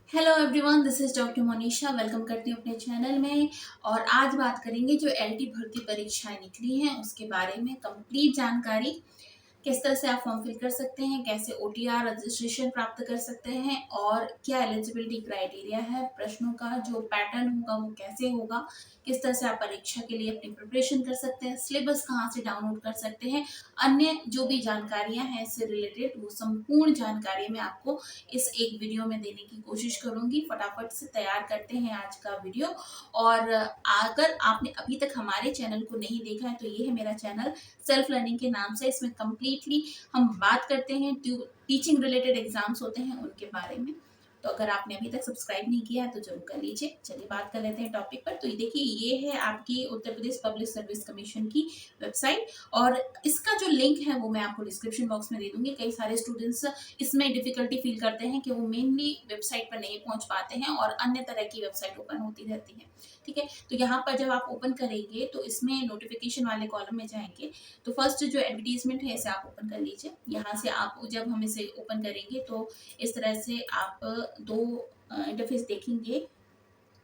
Hello everyone, this is doctor Monisha. Welcome करती हूँ अपने चैनल में। और आज बात करेंगे जो एलटी भर्ती परीक्षाएं निकली हैं उसके बारे में कंप्लीट जानकारी। किस तरह से आप फॉर्म फिल कर सकते हैं, कैसे ओटीआर रजिस्ट्रेशन प्राप्त कर सकते हैं और क्या एलिजिबिलिटी क्राइटेरिया है, प्रश्नों का जो पैटर्न होगा वो कैसे होगा, किस तरह से आप परीक्षा के लिए अपनी प्रिपरेशन कर सकते हैं, सिलेबस कहाँ से डाउनलोड कर सकते हैं, अन्य जो भी जानकारियां हैं इससे रिलेटेड वो संपूर्ण जानकारी मैं आपको इस एक वीडियो में देने की कोशिश करूंगी। फटाफट से तैयार करते हैं आज का वीडियो। और अगर आपने अभी तक हमारे चैनल को नहीं देखा है तो ये है मेरा चैनल सेल्फ लर्निंग के नाम से। इसमें कम्प्लीटली हम बात करते हैं टीचिंग रिलेटेड एग्जाम्स होते हैं उनके बारे में। तो अगर आपने अभी तक सब्सक्राइब नहीं किया है तो जरूर कर लीजिए। चलिए बात कर लेते हैं टॉपिक पर। तो ये देखिए, ये है आपकी Uttar Pradesh public service commission की वेबसाइट और इसका जो लिंक है वो मैं आपको डिस्क्रिप्शन बॉक्स में दे दूंगी। कई सारे स्टूडेंट्स इसमें डिफिकल्टी फील करते हैं कि वो मेनली वेबसाइट पर नहीं पहुंच पाते हैं और अन्य तरह की वेबसाइट ओपन होती रहती है। ठीक है, तो यहाँ पर जब आप ओपन करेंगे तो इसमें नोटिफिकेशन वाले कॉलम में जाएंगे तो फर्स्ट जो एडवर्टीजमेंट है इसे आप ओपन कर लीजिए। यहाँ से आप जब हम इसे ओपन करेंगे तो इस तरह से आप दो इंटरफेस देखेंगे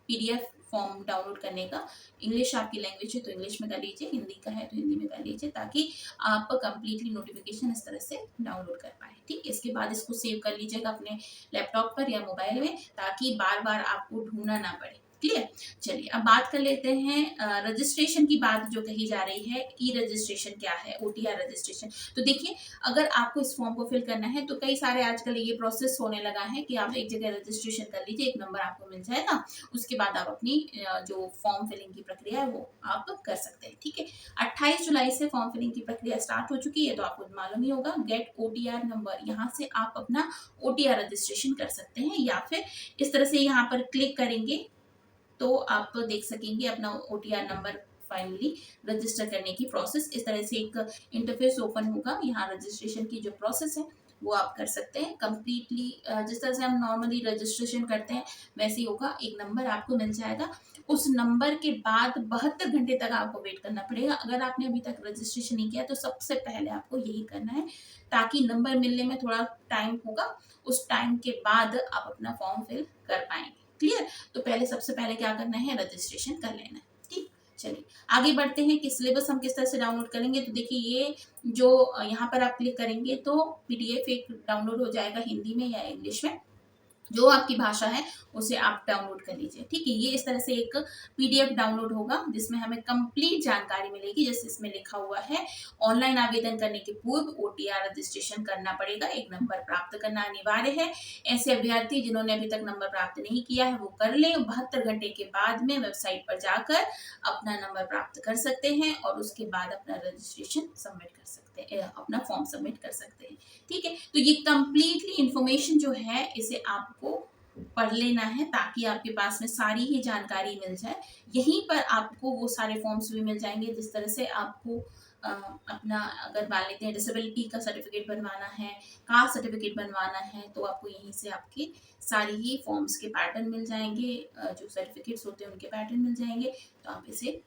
पीडीएफ फॉर्म डाउनलोड करने का। इंग्लिश आपकी लैंग्वेज है तो इंग्लिश में कर लीजिए, हिंदी का है तो हिंदी में कर लीजिए ताकि आप कंप्लीटली नोटिफिकेशन इस तरह से डाउनलोड कर पाए। ठीक, इसके बाद इसको सेव कर लीजिएगा अपने लैपटॉप पर या मोबाइल में ताकि बार बार आपको ढूंढना ना पड़े। क्लियर। चलिए अब बात कर लेते हैं रजिस्ट्रेशन की बात जो कही जा रही है। ई रजिस्ट्रेशन क्या है, ओटीआर रजिस्ट्रेशन। तो देखिए, अगर आपको इस फॉर्म को फिल करना है तो कई सारे आजकल ये प्रोसेस होने लगा है कि आप एक जगह रजिस्ट्रेशन कर लीजिए, एक नंबर आपको मिल जाएगा, उसके बाद आप अपनी जो फॉर्म फिलिंग की प्रक्रिया है वो आप कर सकते हैं। ठीक है, 28 जुलाई से फॉर्म फिलिंग की प्रक्रिया स्टार्ट हो चुकी है तो आपको मालूम ही होगा। गेट ओटीआर नंबर, यहाँ से आप अपना ओटीआर रजिस्ट्रेशन कर सकते हैं या फिर इस तरह से यहाँ पर क्लिक करेंगे तो आप देख सकेंगे अपना ओटीआर नंबर फाइनली रजिस्टर करने की प्रोसेस। इस तरह से एक इंटरफेस ओपन होगा, यहाँ रजिस्ट्रेशन की जो प्रोसेस है वो आप कर सकते हैं कंप्लीटली। जिस तरह से हम नॉर्मली रजिस्ट्रेशन करते हैं वैसे ही होगा। एक नंबर आपको मिल जाएगा, उस नंबर के बाद 72 घंटे तक आपको वेट करना पड़ेगा। अगर आपने अभी तक रजिस्ट्रेशन नहीं किया तो सबसे पहले आपको यही करना है ताकि नंबर मिलने में थोड़ा टाइम होगा, उस टाइम के बाद आप अपना फॉर्म फिल कर पाएंगे। क्लियर। तो पहले सबसे पहले क्या करना है, रजिस्ट्रेशन कर लेना है। ठीक, चलिए आगे बढ़ते हैं कि सिलेबस हम किस तरह से डाउनलोड करेंगे। तो देखिए, ये जो यहाँ पर आप क्लिक करेंगे तो पीडीएफ एक डाउनलोड हो जाएगा हिंदी में या इंग्लिश में, जो आपकी भाषा है उसे आप डाउनलोड कर लीजिए। ठीक है, ये इस तरह से एक पीडीएफ डाउनलोड होगा जिसमें हमें कंप्लीट जानकारी मिलेगी। जैसे इसमें लिखा हुआ है, ऑनलाइन आवेदन करने के पूर्व ओटीआर रजिस्ट्रेशन करना पड़ेगा, एक नंबर प्राप्त करना अनिवार्य है। ऐसे अभ्यर्थी जिन्होंने अभी तक नंबर प्राप्त नहीं किया है वो कर ले। 72 घंटे के बाद में वेबसाइट पर जाकर अपना नंबर प्राप्त कर सकते हैं और उसके बाद अपना रजिस्ट्रेशन सबमिट कर सकते हैं, अपना फॉर्म सबमिट कर सकते हैं। ठीक है, तो ये कंप्लीटली इंफॉर्मेशन जो है इसे आपको पढ़ लेना है ताकि आपके पास में सारी ही जानकारी मिल जाए। यहीं पर आपको वो सारे फॉर्म्स भी मिल जाएंगे जिस तरह से आपको अपना, अगर मान लेते हैं डिसेबिलिटी का सर्टिफिकेट बनवाना है, कास्ट सर्टिफिकेट बनवाना है, तो आपको यहीं से आपके सारी ही फॉर्म्स के पैटर्न मिल जाएंगे, जो सर्टिफिकेट्स होते हैं उनके पैटर्न मिल जाएंगे। तो आप इसे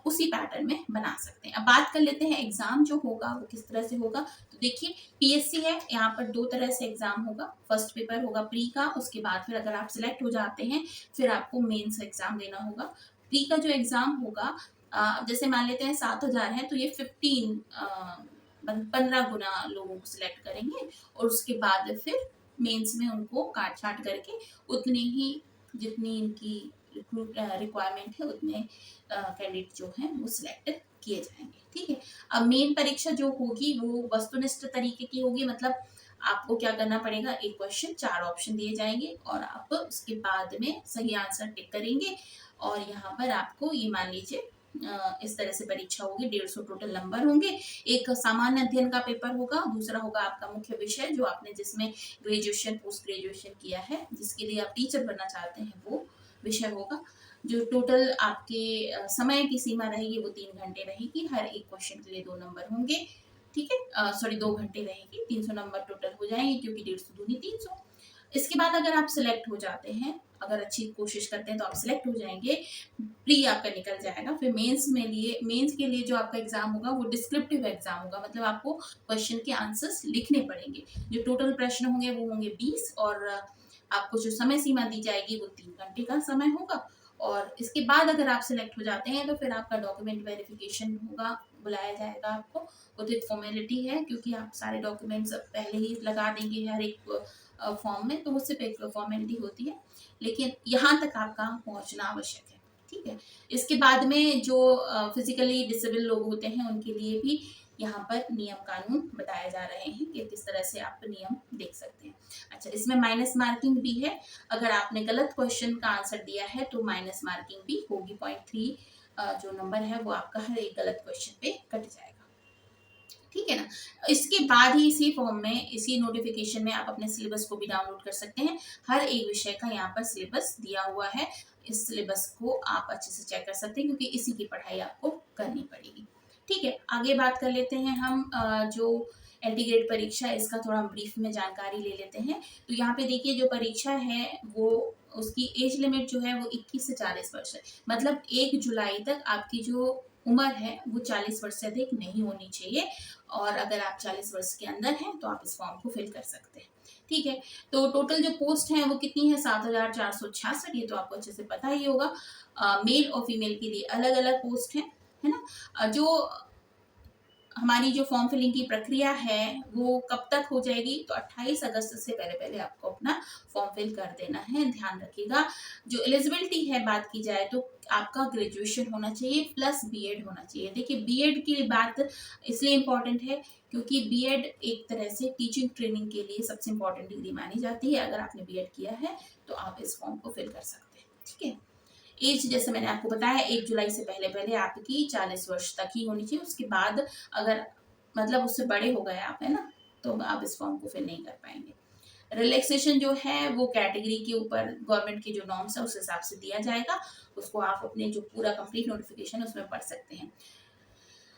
उसी पैटर्न में बना सकते हैं। अब बात कर लेते हैं एग्जाम जो होगा वो किस तरह से होगा। तो देखिए, पीएससी है, यहाँ पर दो तरह से एग्जाम होगा। फर्स्ट पेपर होगा प्री का, उसके बाद फिर अगर आप सिलेक्ट हो जाते हैं फिर आपको मेंस एग्जाम देना होगा। प्री का जो एग्जाम होगा, जैसे मान लेते हैं 7,000 है तो ये 15 गुना लोगों को सिलेक्ट करेंगे और उसके बाद फिर मेंस में उनको काट छाट करके उतनी ही जितनी इनकी रिक्वायरमेंट है उतने कैंडिडेट जो हैं वो सिलेक्ट किए जाएंगे। ठीक है, अब मेन परीक्षा जो होगी वो वस्तुनिष्ठ तरीके की होगी। मतलब आपको क्या करना पड़ेगा, एक क्वेश्चन 4 ऑप्शन दिए जाएंगे और आप उसके बाद में सही आंसर टिक करेंगे और यहाँ पर आपको ये मान लीजिए इस तरह से परीक्षा होगी। 150 टोटल नंबर होंगे। एक सामान्य अध्ययन का पेपर होगा, दूसरा होगा आपका मुख्य विषय जो आपने जिसमें ग्रेजुएशन पोस्ट ग्रेजुएशन किया है, जिसके लिए आप टीचर बनना चाहते हैं वो विषय होगा। जो टोटल आपके समय की सीमा रहेगी वो 3 घंटे रहेगी। हर एक क्वेश्चन के लिए 2 नंबर होंगे। ठीक है, सॉरी 2 घंटे रहेगी, 300 नंबर टोटल हो जाएंगे क्योंकि 150 दूनी 300। इसके बाद अगर आप सिलेक्ट हो जाते हैं, अगर अच्छी कोशिश करते हैं तो आप सिलेक्ट हो जाएंगे, प्री आपका निकल जाएगा। फिर मेंस के लिए जो आपका एग्जाम होगा वो डिस्क्रिप्टिव एग्जाम होगा। मतलब आपको क्वेश्चन के आंसर्स लिखने पड़ेंगे। जो टोटल प्रश्न होंगे वो होंगे 20 और आपको जो समय सीमा दी जाएगी वो 3 घंटे का समय होगा, और इसके बाद अगर आप सिलेक्ट हो जाते हैं तो फिर आपका डॉक्यूमेंट वेरिफिकेशन होगा, बुलाया जाएगा आपको। वो तो एक फॉर्मेलिटी है, क्योंकि आप सारे डॉक्यूमेंट्स पहले ही लगा देंगे हर एक फॉर्म में, तो वो सिर्फ एक फॉर्मेलिटी होती है, लेकिन यहाँ तक आपका पहुँचना आवश्यक है। ठीक है। इसके बाद में जो फिजिकली डिसेबल लोग होते हैं उनके लिए भी यहाँ पर नियम कानून बताए जा रहे हैं कि किस तरह से आप नियम देख सकते हैं। अच्छा, इसमें माइनस मार्किंग भी है। अगर आपने गलत क्वेश्चन का आंसर दिया है तो माइनस मार्किंग भी होगी। 0.3 जो नंबर है वो आपका हर एक गलत क्वेश्चन पे कट जाएगा। ठीक है ना। इसके बाद ही इसी फॉर्म में, इसी नोटिफिकेशन में आप अपने सिलेबस को भी डाउनलोड कर सकते हैं। हर एक विषय का यहाँ पर सिलेबस दिया हुआ है। इस सिलेबस को आप अच्छे से चेक कर सकते हैं, क्योंकि इसी की पढ़ाई आपको करनी पड़ेगी। ठीक है, आगे बात कर लेते हैं हम जो एलटी ग्रेड परीक्षा है इसका थोड़ा ब्रीफ में जानकारी ले लेते हैं। तो यहाँ पे देखिए, जो परीक्षा है वो उसकी एज लिमिट जो है वो 21 से 40 वर्ष है। मतलब 1 जुलाई तक आपकी जो उम्र है वो 40 वर्ष से अधिक नहीं होनी चाहिए, और अगर आप 40 वर्ष के अंदर हैं तो आप इस फॉर्म को फिल कर सकते हैं। ठीक है। तो टोटल जो पोस्ट है वो कितनी है? 7,466। ये तो आपको अच्छे से पता ही होगा। मेल और फीमेल के लिए अलग अलग पोस्ट है ना। जो हमारी जो फॉर्म फिलिंग की प्रक्रिया है वो कब तक हो जाएगी? तो 28 अगस्त से पहले पहले आपको अपना फॉर्म फिल कर देना है। ध्यान रखिएगा, जो एलिजिबिलिटी है बात की जाए तो आपका ग्रेजुएशन होना चाहिए प्लस बीएड होना चाहिए। देखिए, बीएड की बात इसलिए इम्पोर्टेंट है क्योंकि बीएड एक तरह से टीचिंग ट्रेनिंग के लिए सबसे इम्पोर्टेंट डिग्री मानी जाती है। अगर आपने बीएड किया है तो आप इस फॉर्म को फिल कर सकते हैं। ठीक है। एज जैसे मैंने आपको बताया 1 जुलाई से पहले पहले आपकी 40 वर्ष तक ही होनी चाहिए। उसके बाद अगर मतलब उससे बड़े हो गए आप, है ना, तो आप इस फॉर्म को फिल नहीं कर पाएंगे। रिलैक्सेशन जो है वो कैटेगरी के ऊपर गवर्नमेंट की जो नॉर्म्स है उस हिसाब से दिया जाएगा। उसको आप अपने जो पूरा कंप्लीट नोटिफिकेशन है उसमें पढ़ सकते हैं।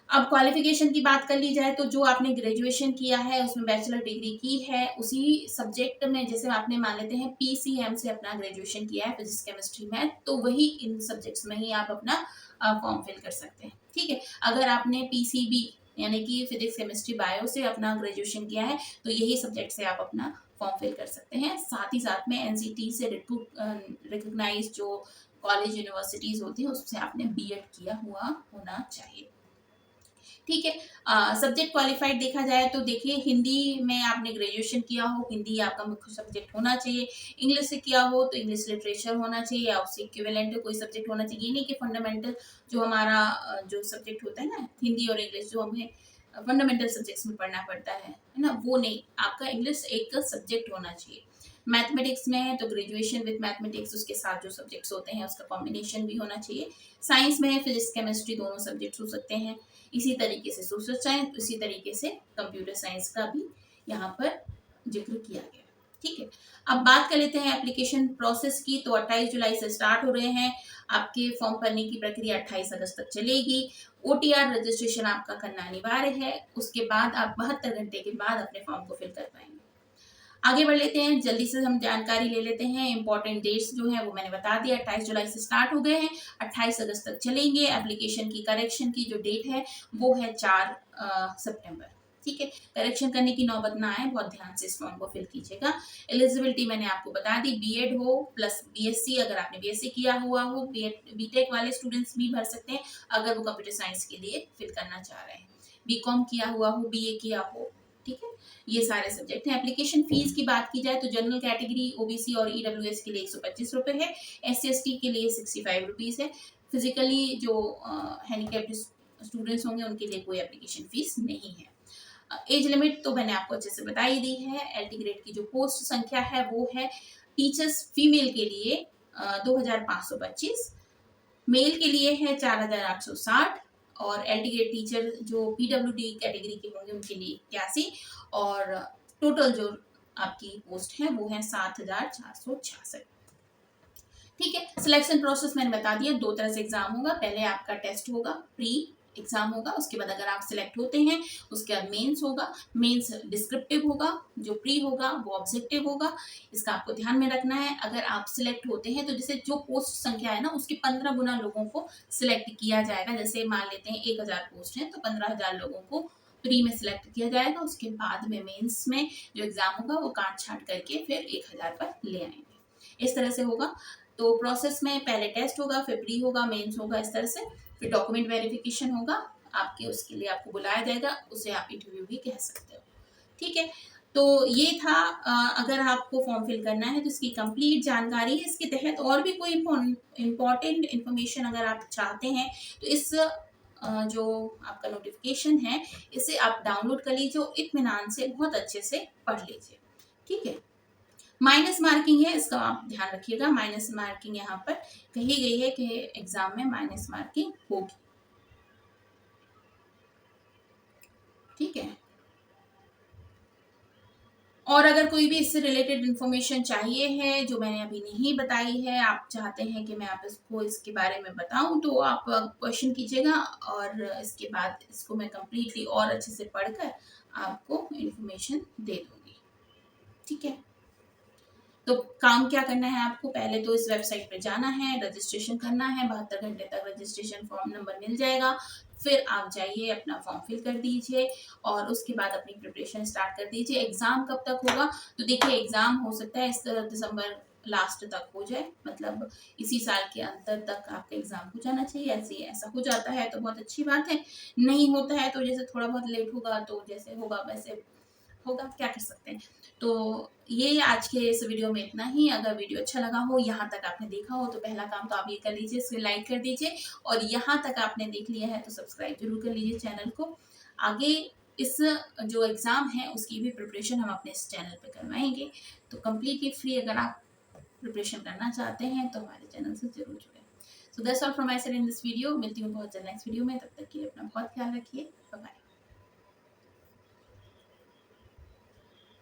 अब क्वालिफिकेशन की बात कर ली जाए तो जो आपने ग्रेजुएशन किया है उसमें बैचलर डिग्री की है उसी सब्जेक्ट में, जैसे आपने मान लेते हैं पीसीएम से अपना ग्रेजुएशन किया है फिजिक्स केमिस्ट्री मैथ, तो वही इन सब्जेक्ट्स में ही आप अपना फॉर्म फिल कर सकते हैं। ठीक है। अगर आपने पीसीबी यानी कि फिजिक्स केमिस्ट्री बायो से अपना ग्रेजुएशन किया है तो यही सब्जेक्ट से आप अपना फॉर्म फिल कर सकते हैं। साथ ही साथ में एनसीटी से रिकॉग्नाइज जो कॉलेज यूनिवर्सिटीज होती है उससे आपने बीएड किया हुआ होना चाहिए। ठीक है। सब्जेक्ट क्वालिफाइड देखा जाए तो देखिए, हिंदी में आपने ग्रेजुएशन किया हो, हिंदी आपका मुख्य सब्जेक्ट होना चाहिए। इंग्लिश से किया हो तो इंग्लिश लिटरेचर होना चाहिए या उससे इक्विवेलेंट कोई सब्जेक्ट होना चाहिए। नहीं कि फंडामेंटल जो हमारा जो सब्जेक्ट होता है ना, हिंदी और इंग्लिश जो हमें फंडामेंटल सब्जेक्ट्स में पढ़ना पड़ता है ना, वो नहीं। आपका इंग्लिश एक सब्जेक्ट होना चाहिए। मैथमेटिक्स में है तो ग्रेजुएशन विद मैथमेटिक्स, उसके साथ जो सब्जेक्ट्स होते हैं उसका कॉम्बिनेशन भी होना चाहिए। साइंस में है फिजिक्स केमिस्ट्री दोनों सब्जेक्ट्स हो सकते हैं। इसी तरीके से सोशल साइंस, इसी तरीके से कंप्यूटर साइंस का भी यहाँ पर जिक्र किया गया। ठीक है। अब बात कर लेते हैं एप्लीकेशन प्रोसेस की। तो 28 जुलाई से स्टार्ट हो रहे हैं। आपके फॉर्म भरने की प्रक्रिया 28 अगस्त तक चलेगी। ओटीआर रजिस्ट्रेशन आपका करना अनिवार्य है। उसके बाद आप 72 घंटे के बाद अपने फॉर्म को फिल कर पाएंगे। आगे बढ़ लेते हैं, जल्दी से हम जानकारी ले लेते हैं। इंपॉर्टेंट डेट्स जो है वो मैंने बता दिया। 28 जुलाई से स्टार्ट हो गए हैं, 28 अगस्त तक चलेंगे। एप्लीकेशन की करेक्शन की जो डेट है वो है 4 सितंबर। ठीक है। करेक्शन करने की नौबत ना आए, बहुत ध्यान से इस फॉर्म को फिल कीजिएगा। एलिजिबिलिटी मैंने आपको बता दी, बीएड हो प्लस बीएससी, अगर आपने बीएससी किया हुआ हो। बीटेक वाले स्टूडेंट्स भी भर सकते हैं अगर वो कंप्यूटर साइंस के लिए फिल करना चाह रहे हैं। बीकॉम किया हुआ हो, बीए किया हो। ठीक है। ये सारे सब्जेक्ट हैं। एप्लीकेशन फीस की बात की जाए तो जनरल कैटेगरी ओबीसी और ईडब्ल्यूएस के लिए 125 रुपए है। एससी एसटी के लिए 65 रुपीज है। फिजिकली जो हैंडीकैप्ड स्टूडेंट्स होंगे उनके लिए कोई एप्लीकेशन फीस नहीं है। एज लिमिट तो मैंने आपको अच्छे से बता ही दी है। एलटी ग्रेड की जो पोस्ट संख्या है वो है टीचर्स फीमेल के लिए 2525, मेल के लिए है 4860, और एलटी ग्रेड टीचर जो पीडब्ल्यूडी कैटेगरी के होंगे उनके लिए 81, और टोटल जो आपकी पोस्ट है वो है 7466। ठीक है। सिलेक्शन प्रोसेस मैंने बता दिया, 2 तरह से एग्जाम होगा। पहले आपका टेस्ट होगा, प्री एग्जाम होगा। उसके बाद अगर आप सिलेक्ट होते हैं उसके बाद मेंस होगा। मेंस डिस्क्रिप्टिव होगा, जो प्री होगा वो ऑब्जेक्टिव होगा। इसका आपको ध्यान में रखना है। अगर आप सिलेक्ट होते हैं तो जैसे जो पोस्ट संख्या है ना उसके 15 गुना लोगों को सिलेक्ट किया जाएगा। जैसे मान लेते हैं 1000 पोस्ट है तो 15,000 लोगों को प्री में सिलेक्ट किया जाएगा, उसके बाद में मेंस में जो एग्ज़ाम होगा वो काट छाट करके फिर 1000 पर ले आएंगे। इस तरह से होगा। तो प्रोसेस में पहले टेस्ट होगा, फिर प्री होगा, मेंस होगा, इस तरह से फिर डॉक्यूमेंट वेरिफिकेशन होगा आपके, उसके लिए आपको बुलाया जाएगा, उसे आप इंटरव्यू भी कह सकते हो। ठीक है, तो ये था। अगर आपको फॉर्म फिल करना है तो इसकी कंप्लीट जानकारी है। इसके तहत और भी कोई इम्पोर्टेंट इन्फॉर्मेशन अगर आप चाहते हैं तो इस जो आपका नोटिफिकेशन है इसे आप डाउनलोड कर लीजिए, इत्मीनान से बहुत अच्छे से पढ़ लीजिए। ठीक है, माइनस मार्किंग है, इसका आप ध्यान रखिएगा। माइनस मार्किंग यहाँ पर कही गई है कि एग्जाम में माइनस मार्किंग होगी। ठीक है, और अगर कोई भी इससे रिलेटेड इन्फॉर्मेशन चाहिए है जो मैंने अभी नहीं बताई है, आप चाहते हैं कि मैं आप इसको इसके बारे में बताऊं, तो आप क्वेश्चन कीजिएगा और इसके बाद इसको मैं कंप्लीटली और अच्छे से पढ़कर आपको इन्फॉर्मेशन दे दूंगी। ठीक है, तो काम क्या करना है आपको, पहले तो इस वेबसाइट पे जाना है, रजिस्ट्रेशन करना है, 72 घंटे तक रजिस्ट्रेशन फॉर्म नंबर मिल जाएगा। फिर आप जाइए अपना फॉर्म फिल कर दीजिए और उसके बाद अपनी प्रिपरेशन स्टार्ट कर दीजिए। एग्जाम कब तक होगा, तो देखिए एग्जाम हो सकता है इस दिसंबर लास्ट तक हो जाए, मतलब इसी साल के अंतर तक आपका एग्जाम हो जाना चाहिए। ऐसा हो जाता है तो बहुत अच्छी बात है, नहीं होता है तो जैसे थोड़ा बहुत लेट होगा तो जैसे होगा वैसे होगा, क्या कर सकते हैं। तो ये आज के इस वीडियो में इतना ही। अगर वीडियो अच्छा लगा हो, यहाँ तक आपने देखा हो, तो पहला काम तो आप ये कर लीजिए, इसे लाइक कर दीजिए, और यहाँ तक आपने देख लिया है तो सब्सक्राइब जरूर कर लीजिए चैनल को। आगे इस जो एग्ज़ाम है उसकी भी प्रिपरेशन हम अपने इस चैनल पे करवाएंगे, तो कम्प्लीटली फ्री अगर आप प्रिपरेशन करना चाहते हैं तो हमारे चैनल से जरूर जुड़ें। So that's all from my side in this video. मिलती हूँ बहुत जल्द नेक्स्ट वीडियो में, तब तक के लिए अपना बहुत ख्याल रखिए। Bye bye.